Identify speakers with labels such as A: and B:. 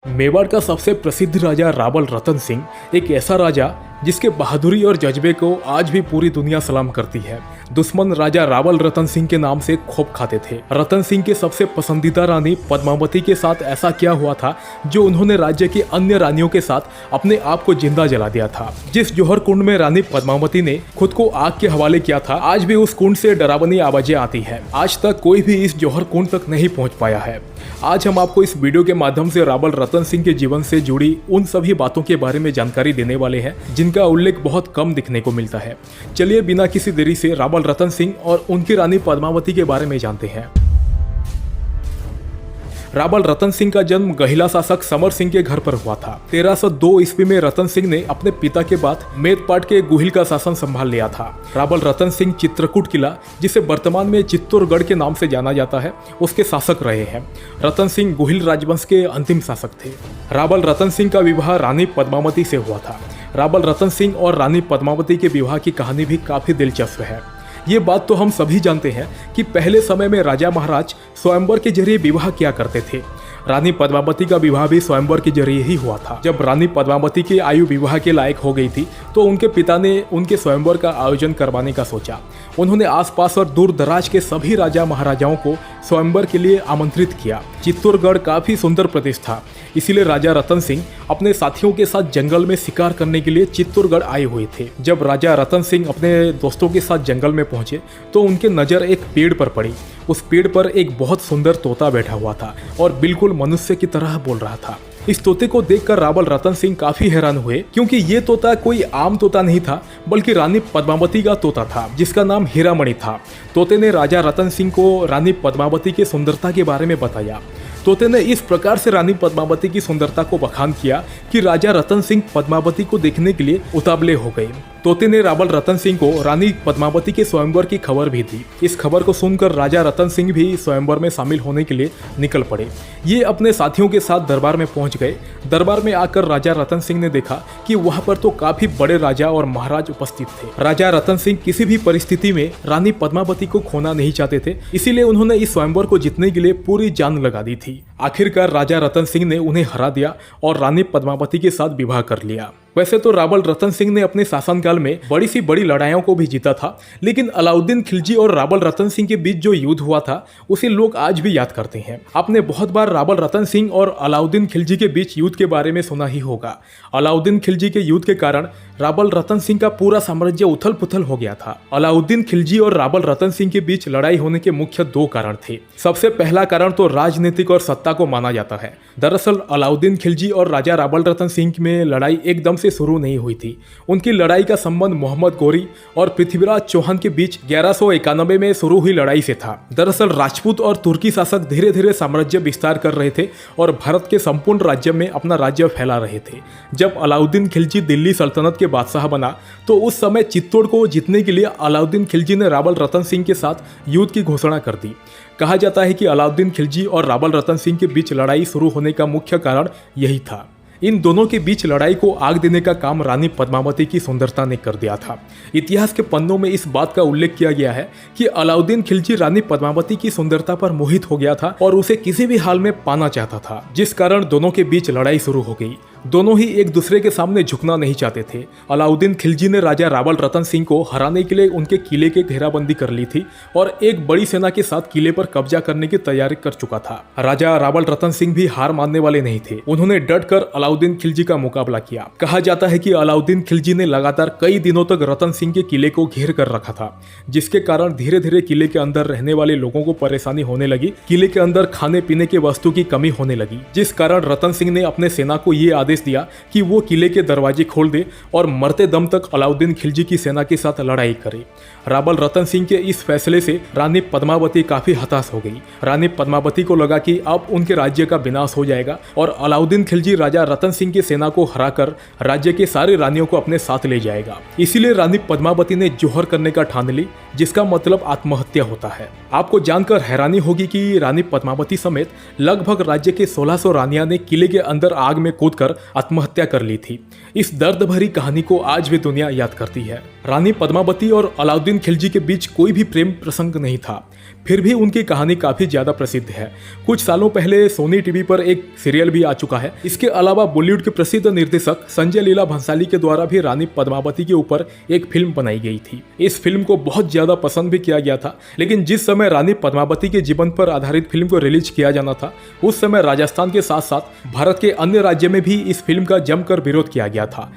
A: मेवाड़ का सबसे प्रसिद्ध राजा रावल रतन सिंह एक ऐसा राजा जिसके बहादुरी और जज्बे को आज भी पूरी दुनिया सलाम करती है। दुश्मन राजा रावल रतन सिंह के नाम से खूब खाते थे। रतन सिंह के सबसे पसंदीदा रानी पद्मावती के साथ ऐसा क्या हुआ था जो उन्होंने राज्य की अन्य रानियों के साथ अपने आप को जिंदा जला दिया था। जिस जौहर कुंड में रानी पद्मावती ने खुद को आग के हवाले किया था, आज भी उस कुंड से डरावनी आवाजें आती है। आज तक कोई भी इस जौहर कुंड तक नहीं पहुंच पाया है। आज हम आपको इस वीडियो के माध्यम से रावल रतन सिंह के जीवन से जुड़ी उन सभी बातों के बारे में जानकारी देने वाले हैं जिनका उल्लेख बहुत कम दिखने को मिलता है। चलिए बिना किसी देरी से रावल रतन सिंह और उनकी रानी पद्मावती के बारे में जानते हैं। रावल रतन सिंह का जन्म गहिला शासक समर सिंह के घर पर हुआ था। 1302 ईस्वी में रतन सिंह ने अपने पिता के बाद मेदपाट के गुहिल का शासन संभाल लिया था। रावल रतन सिंह चित्रकूट किला, जिसे वर्तमान में चित्तौड़गढ़ के नाम से जाना जाता है, उसके शासक रहे हैं। रतन सिंह गुहिल राजवंश के अंतिम शासक थे। रावल रतन सिंह का विवाह रानी पद्मावती से हुआ था। रावल रतन सिंह और रानी पद्मावती के विवाह की कहानी भी काफी दिलचस्प है। ये बात तो हम सभी जानते हैं कि पहले समय में राजा महाराज स्वयंवर के जरिए विवाह किया करते थे। रानी पद्मावती का विवाह भी स्वयंवर के जरिए ही हुआ था। जब रानी पद्मावती की आयु विवाह के लायक हो गई थी तो उनके पिता ने उनके स्वयंवर का आयोजन करवाने का सोचा। उन्होंने आसपास और दूर दराज के सभी राजा महाराजाओं को स्वयंवर के लिए आमंत्रित किया। चित्तौड़गढ़ काफी सुंदर प्रदेश था, इसीलिए राजा रतन सिंह अपने साथियों के साथ जंगल में शिकार करने के लिए चित्तौड़गढ़ आए हुए थे। जब राजा रतन सिंह अपने दोस्तों के साथ जंगल में पहुंचे तो उनके नजर एक पेड़ पर पड़ी। उस पेड़ पर एक बहुत सुंदर तोता बैठा हुआ था और बिल्कुल मनुष्य की तरह बोल रहा था। इस तोते को देखकर रावल रतन सिंह काफी हैरान हुए, क्योंकि ये तोता कोई आम तोता नहीं था बल्कि रानी पद्मावती का तोता था, जिसका नाम हीरामणि था। तोते ने राजा रतन सिंह को रानी पद्मावती की सुंदरता के बारे में बताया। तोते ने इस प्रकार से रानी पद्मावती की सुंदरता को बखान किया कि राजा रतन सिंह पद्मावती को देखने के लिए उतावले हो गए। तोते ने रावल रतन सिंह को रानी पद्मावती के स्वयंवर की खबर भी दी। इस खबर को सुनकर राजा रतन सिंह भी स्वयंवर में शामिल होने के लिए निकल पड़े। ये अपने साथियों के साथ दरबार में पहुंच गए। दरबार में आकर राजा रतन सिंह ने देखा कि वहां पर तो काफी बड़े राजा और महाराज उपस्थित थे। राजा रतन सिंह किसी भी परिस्थिति में रानी पद्मावती को खोना नहीं चाहते थे, इसीलिए उन्होंने इस स्वयंवर को जीतने के लिए पूरी जान लगा दी थी। आखिरकार राजा रतन सिंह ने उन्हें हरा दिया और रानी पद्मावती के साथ विवाह कर लिया। वैसे तो रावल रतन सिंह ने अपने शासनकाल में बड़ी सी बड़ी लड़ाइयों को भी जीता था, लेकिन अलाउद्दीन खिलजी और रावल रतन सिंह के बीच जो युद्ध हुआ था उसे लोग आज भी याद करते हैं। आपने बहुत बार रावल रतन सिंह और अलाउद्दीन खिलजी के बीच युद्ध के बारे में सुना ही होगा। अलाउद्दीन खिलजी के युद्ध के कारण रावल रतन सिंह का पूरा साम्राज्य उथल पुथल हो गया था। अलाउद्दीन खिलजी और रावल रतन सिंह के बीच लड़ाई होने के मुख्य दो कारण थे। सबसे पहला कारण तो राजनीतिक और सत्ता को माना जाता है। दरअसल अलाउद्दीन खिलजी और राजा रावल रतन सिंह में लड़ाई एकदम से शुरू नहीं हुई थी। उनकी लड़ाई का संबंध मोहम्मद गौरी और पृथ्वीराज चौहान के बीच 1191 में शुरू हुई लड़ाई से था। दरअसल राजपूत और तुर्की शासक धीरे धीरे साम्राज्य विस्तार कर रहे थे और भारत के संपूर्ण राज्य में अपना राज्य फैला रहे थे। जब अलाउद्दीन खिलजी दिल्ली सल्तनत के बादशाह बना तो उस समय चित्तौड़ को जीतने के लिए अलाउद्दीन खिलजी ने रावल रतन सिंह के साथ युद्ध की घोषणा कर दी। कहा जाता है कि अलाउद्दीन खिलजी और रावल रतन सिंह के बीच लड़ाई शुरू होने का मुख्य कारण यही था। इन दोनों के बीच लड़ाई को आग देने का काम रानी पद्मावती की सुंदरता ने कर दिया था। इतिहास के पन्नों में इस बात का उल्लेख किया गया है कि अलाउद्दीन खिलजी रानी पद्मावती की सुंदरता पर मोहित हो गया था और उसे किसी भी हाल में पाना चाहता था, जिस कारण दोनों के बीच लड़ाई शुरू हो गई। दोनों ही एक दूसरे के सामने झुकना नहीं चाहते थे। अलाउद्दीन खिलजी ने राजा रावल रतन सिंह को हराने के लिए उनके किले की घेराबंदी कर ली थी और एक बड़ी सेना के साथ किले पर कब्जा करने की तैयारी कर चुका था। राजा रावल रतन सिंह भी हार मानने वाले नहीं थे। उन्होंने डटकर अलाउद्दीन खिलजी का मुकाबला किया। कहा जाता है कि अलाउद्दीन खिलजी ने लगातार कई दिनों तक रतन सिंह के किले को घेर कर रखा था, जिसके कारण धीरे धीरे किले के अंदर रहने वाले लोगों को परेशानी होने लगी। किले के अंदर खाने पीने के वस्तु की कमी होने लगी, जिस कारण रतन सिंह ने अपने सेना को ये आदेश दिया कि वो किले के दरवाजे खोल दे और मरते दम तक अलाउद्दीन खिलजी की सेना के साथ लड़ाई करे। रावल रतन सिंह के इस फैसले से रानी पद्मावती काफी हताश हो गई। रानी पद्मावती को लगा कि अब उनके राज्य का विनाश हो जाएगा और अलाउद्दीन खिलजी राजा रतन सिंह की सेना को हराकर राज्य के सारे रानियों को अपने साथ ले जाएगा। इसीलिए रानी पद्मावती ने जौहर करने का ठान ली, जिसका मतलब आत्महत्या होता है। आपको जानकर हैरानी होगी कि रानी पद्मावती समेत लगभग राज्य के 1600 रानियां ने किले के अंदर आग में कूदकर आत्महत्या कर ली थी। इस दर्द भरी कहानी को आज भी दुनिया याद करती है। रानी पद्मावती और अलाउद्दीन खिलजी के बीच कोई भी प्रेम प्रसंग नहीं था। फिर भी उनकी कहानी काफी ज्यादा प्रसिद्ध है। कुछ सालों पहले सोनी टीवी पर एक सीरियल भी आ चुका है। इसके अलावा बॉलीवुड के प्रसिद्ध निर्देशक संजय लीला भंसाली के द्वारा भी रानी पद्मावती के ऊपर एक फिल्म बनाई गई थी। इस फिल्म को बहुत ज्यादा पसंद भी किया गया था, लेकिन जिस समय रानी पद्मावती के जीवन पर आधारित फिल्म को रिलीज किया जाना था, उस समय राजस्थान के साथ साथ भारत के अन्य राज्य में भी इस फिल्म का जमकर विरोध किया गया था।